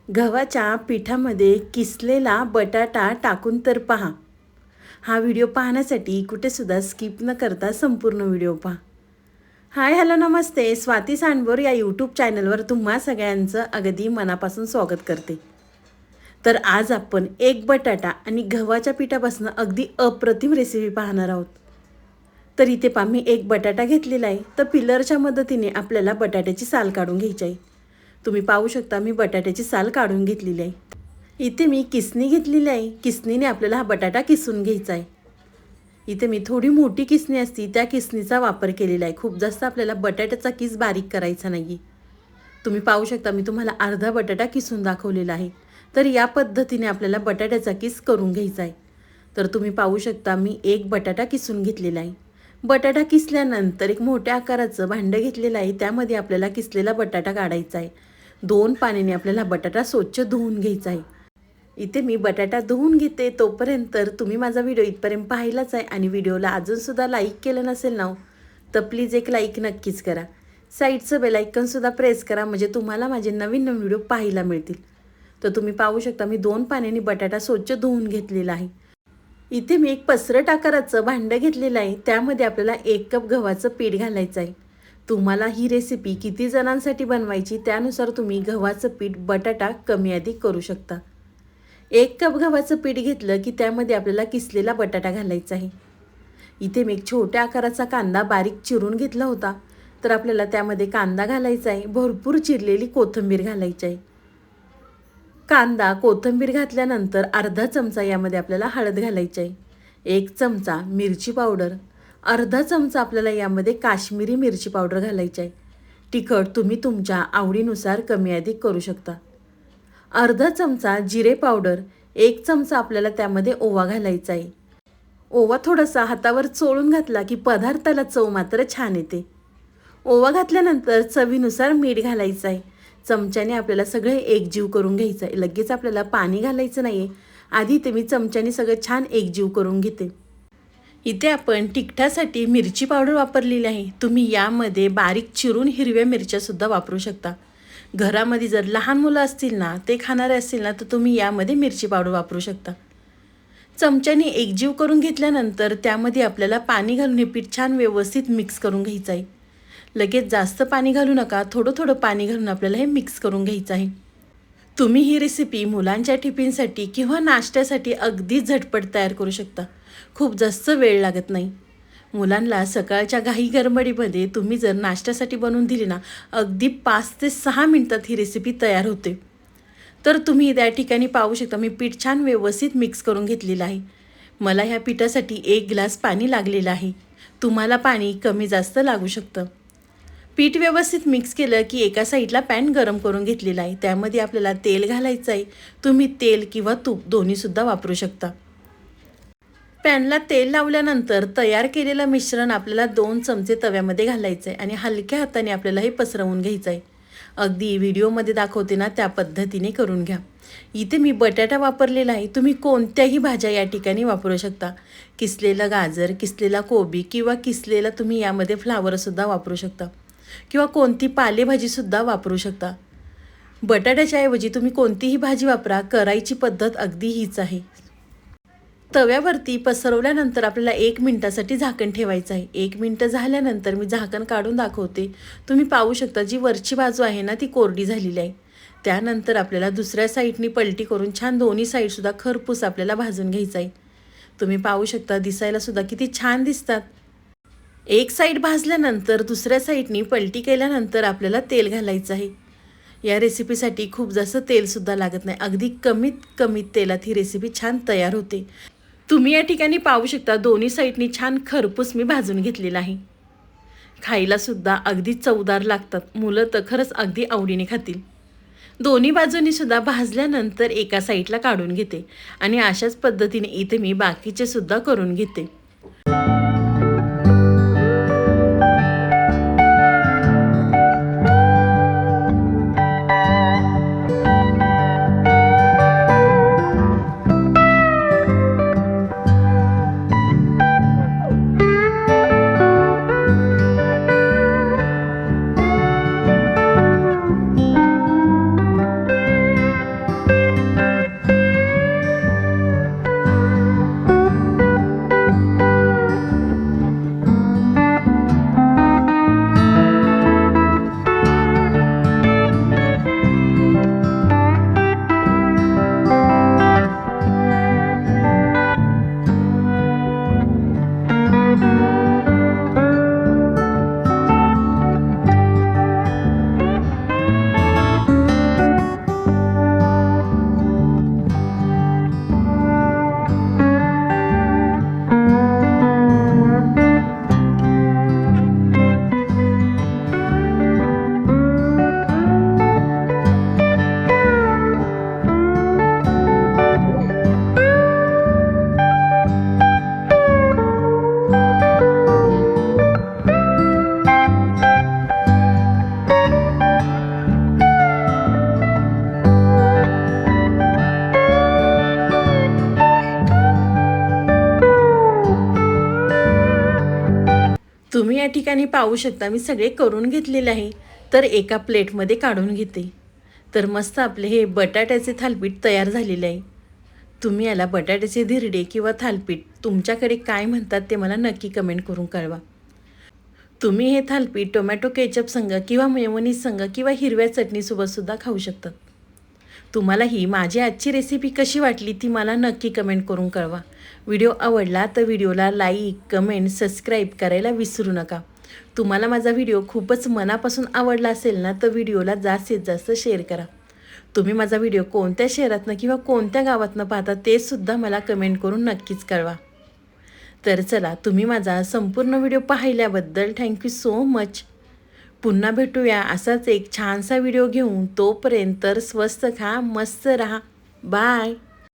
गव्हाच्या पिठामध्ये किसलेला बटाटा टाकून तर पहा। हा व्हिडिओ पाहण्यासाठी कुठेसुद्धा स्किप न करता संपूर्ण व्हिडिओ पहा। हाय हॅलो नमस्ते, स्वाती सांडवर या यूट्यूब चॅनलवर तुम्हा सगळ्यांचं अगदी मनापासून स्वागत करते। तर आज आपण एक बटाटा आणि गव्हाच्या पिठापासून अगदी अप्रतिम रेसिपी पाहणार आहोत। तर इथे पहा, मी एक बटाटा घेतलेला आहे। तर पिलरच्या मदतीने आपल्याला बटाट्याची साल काढून घ्यायची आहे। तुम्ही पाहू शकता, मी बटाट्याची साल काढून घेतलेली आहे। इथे मी किसणी घेतलेली आहे। किसणीने आपल्याला हा बटाटा किसून घ्यायचा आहे। इथे मी थोडी मोठी किसणी असती त्या किसणीचा वापर केलेला आहे। खूप जास्त आपल्याला बटाट्याचा किस बारीक करायचा नाही। तुम्ही पाहू शकता, मी तुम्हाला अर्धा बटाटा किसून दाखवलेला आहे। तर या पद्धतीने आपल्याला बटाट्याचा किस करून घ्यायचा आहे। तर तुम्ही पाहू शकता, मी एक बटाटा किसून घेतलेला आहे। बटाटा किसल्यानंतर एक मोठ्या आकाराचं भांडं घेतलेलं आहे। त्यामध्ये आपल्याला किसलेला बटाटा काढायचा आहे। 2 पाण्याने आपल्याला बटाटा स्वच्छ धुवून घ्यायचा आहे। इथे मी बटाटा धुवून घेते। तोपर्यंत तुम्ही माझा व्हिडिओ इथपर्यंत पाहिलाच आहे आणि व्हिडिओला अजूनसुद्धा लाईक केलं नसेल ना, तर प्लीज एक लाईक नक्कीच करा। साईडचं बेल आयकॉनसुद्धा प्रेस करा, म्हणजे तुम्हाला माझे नवीन नवीन व्हिडिओ पाहायला मिळतील। तर तुम्ही पाहू शकता, मी 2 पाण्याने बटाटा स्वच्छ धुवून घेतलेला आहे। इथे मी एक पसरट आकाराचं भांडं घेतलेलं आहे। त्यामध्ये आपल्याला 1 कप गव्हाचं पीठ घालायचं आहे। तुम्हाला ही रेसिपी किती जणांसाठी बनवायची त्यानुसार तुम्ही गव्हाचं पीठ बटाटा कमी अधिक करू शकता। 1 कप गव्हाचं पीठ घेतलं की त्यामध्ये आपल्याला किसलेला बटाटा घालायचा आहे। इथे मी एक छोट्या आकाराचा कांदा बारीक चिरून घेतला होता। तर आपल्याला त्यामध्ये कांदा घालायचा आहे। भरपूर चिरलेली कोथिंबीर घालायची आहे। कांदा कोथिंबीर घातल्यानंतर अर्धा चमचा यामध्ये आपल्याला हळद घालायची आहे। 1 चमचा मिरची पावडर, अर्धा चमचा आपल्याला यामध्ये काश्मीरी मिरची पावडर घालायची आहे। तिखट तुम्ही तुमच्या आवडीनुसार कमी अधिक करू शकता। अर्धा चमचा जिरे पावडर, 1 चमचा आपल्याला त्यामध्ये ओवा घालायचा आहे। ओवा थोडासा हातावर चोळून घातला की पदार्थाला चव मात्र छान येते। ओवा घातल्यानंतर चवीनुसार मीठ घालायचं आहे। चमच्याने आपल्याला सगळे एकजीव करून घ्यायचं आहे। लगेच आपल्याला पाणी घालायचं नाही आहे। आधी ते मी चमच्याने सगळं छान एकजीव करून घेते। इथे आपण तिखटासाठी मिरची पावडर वापरलेली आहे। तुम्ही यामध्ये बारीक चिरून हिरव्या मिरच्यासुद्धा वापरू शकता। घरामध्ये जर लहान मुलं असतील ना, ते खाणारे असतील ना, तर तुम्ही यामध्ये मिरची पावडर वापरू शकता। चमच्याने एकजीव करून घेतल्यानंतर त्यामध्ये आपल्याला पाणी घालून हे पीठ छान व्यवस्थित मिक्स करून घ्यायचं आहे। लगेच जास्त पाणी घालू नका, थोडं थोडं पाणी घालून आपल्याला हे मिक्स करून घ्यायचं आहे। तुम्ही ही रेसिपी मुलांच्या टिफिनसाठी किंवा नाश्त्यासाठी अगदी झटपट तयार करू शकता। खूप जास्त वेळ लागत नाही। मुलांना सकाळच्या घाई गडबडीमध्ये तुम्ही जर नाश्त्यासाठी बनवून दिली ना, अगदी 5 ते 6 मिनिटात ही रेसिपी तयार होते। तर तुम्ही त्या ठिकाणी पाहू शकता, मी पीठ छान व्यवस्थित मिक्स करून घेतलेलं आहे। मला ह्या पिठासाठी 1 ग्लास पाणी लागलेलं आहे। तुम्हाला पाणी कमी जास्त लागू शकतं। पीठ व्यवस्थित मिक्स केलं की एका साईडला पॅन गरम करून घेतलेला आहे। त्यामध्ये आपल्याला तेल घालायचं आहे। तुम्ही तेल किंवा तूप दोन्हीसुद्धा वापरू शकता। पॅनला तेल लावल्यानंतर तयार केलेलं मिश्रण आपल्याला 2 चमचे तव्यामध्ये घालायचं आहे आणि हलक्या हाताने आपल्याला हे पसरवून घ्यायचं आहे। अगदी व्हिडिओमध्ये दाखवते ना, त्या पद्धतीने करून घ्या। इथे मी बटाटा वापरलेला आहे। तुम्ही कोणत्याही भाज्या या ठिकाणी वापरू शकता। किसलेलं गाजर, किसलेला कोबी किंवा किसलेला तुम्ही यामध्ये फ्लावरसुद्धा वापरू शकता किंवा कोणती पालेभाजीसुद्धा वापरू शकता। बटाट्याच्या ऐवजी तुम्ही कोणतीही भाजी वापरा, करायची पद्धत अगदी हीच आहे। तव्यावरती पसरवल्यानंतर आपल्याला 1 मिनिटासाठी झाकण ठेवायचं आहे। 1 मिनिट झाल्यानंतर मी झाकण काढून दाखवते। तुम्ही पाहू शकता, जी वरची बाजू आहे ना, ती कोरडी झालेली आहे। त्यानंतर आपल्याला दुसऱ्या साईडनी पलटी करून छान दोन्ही साईडसुद्धा खरपूस आपल्याला भाजून घ्यायचं आहे। तुम्ही पाहू शकता, दिसायलासुद्धा किती छान दिसतात। एक साईड भाजल्यानंतर दुसऱ्या साईडनी पलटी केल्यानंतर आपल्याला तेल घालायचं आहे। या रेसिपीसाठी खूप जास्त तेलसुद्धा लागत नाही। अगदी कमीत तेलात ही रेसिपी छान तयार होते। तुम्ही या ठिकाणी पाहू शकता, दोन्ही साईडनी छान खरपूस मी भाजून घेतलेला आहे। खायलासुद्धा अगदी चवदार लागतात। मुलं तर खरंच अगदी आवडीने खातील। दोन्ही बाजूंनी सुद्धा भाजल्यानंतर एका साईडला काढून घेते आणि अशाच पद्धतीने इथे मी बाकीचे सुद्धा करून घेते। ठिकाणी पाहू शकता मी सगळे करून घेतलेले आहे. तर एका प्लेटमध्ये काढून घेते. तर मस्त आपले हे बटाट्याचे थालीपीठ तयार झालेले आहे. तुम्ही याला बटाट्याचे धिरडे किंवा थालीपीठ तुमच्याकडे काय म्हणतात ते मला नक्की कमेंट करून कळवा. तुम्ही हे थालीपीठ टोमॅटो केचप संग किंवा मेयोनीज संग किंवा हिरव्या चटणीसोबत सुद्धा खाऊ शकतात. तुम्हाला ही माझी आजची रेसिपी कशी वाटली ती मला नक्की कमेंट करून कळवा. व्हिडिओ आवडला तर व्हिडिओला लाईक, कमेंट, सबस्क्राईब करायला विसरू नका. तुम्हाला माझा व्हिडिओ खूपच मनापासून आवडला असेल ना तर व्हिडिओला जास्तीत जास्त शेअर करा. तुम्ही माझा व्हिडिओ कोणत्या शहरातनं किंवा कोणत्या गावातनं पाहता ते सुद्धा मला कमेंट करून नक्कीच कळवा. तर चला, तुम्ही माझा संपूर्ण व्हिडिओ पाहिल्याबद्दल थँक्यू सो मच. पुन्हा भेटूया असाच एक छानसा व्हिडिओ घेऊन. तोपर्यंत स्वस्त खा, मस्त रहा. बाय.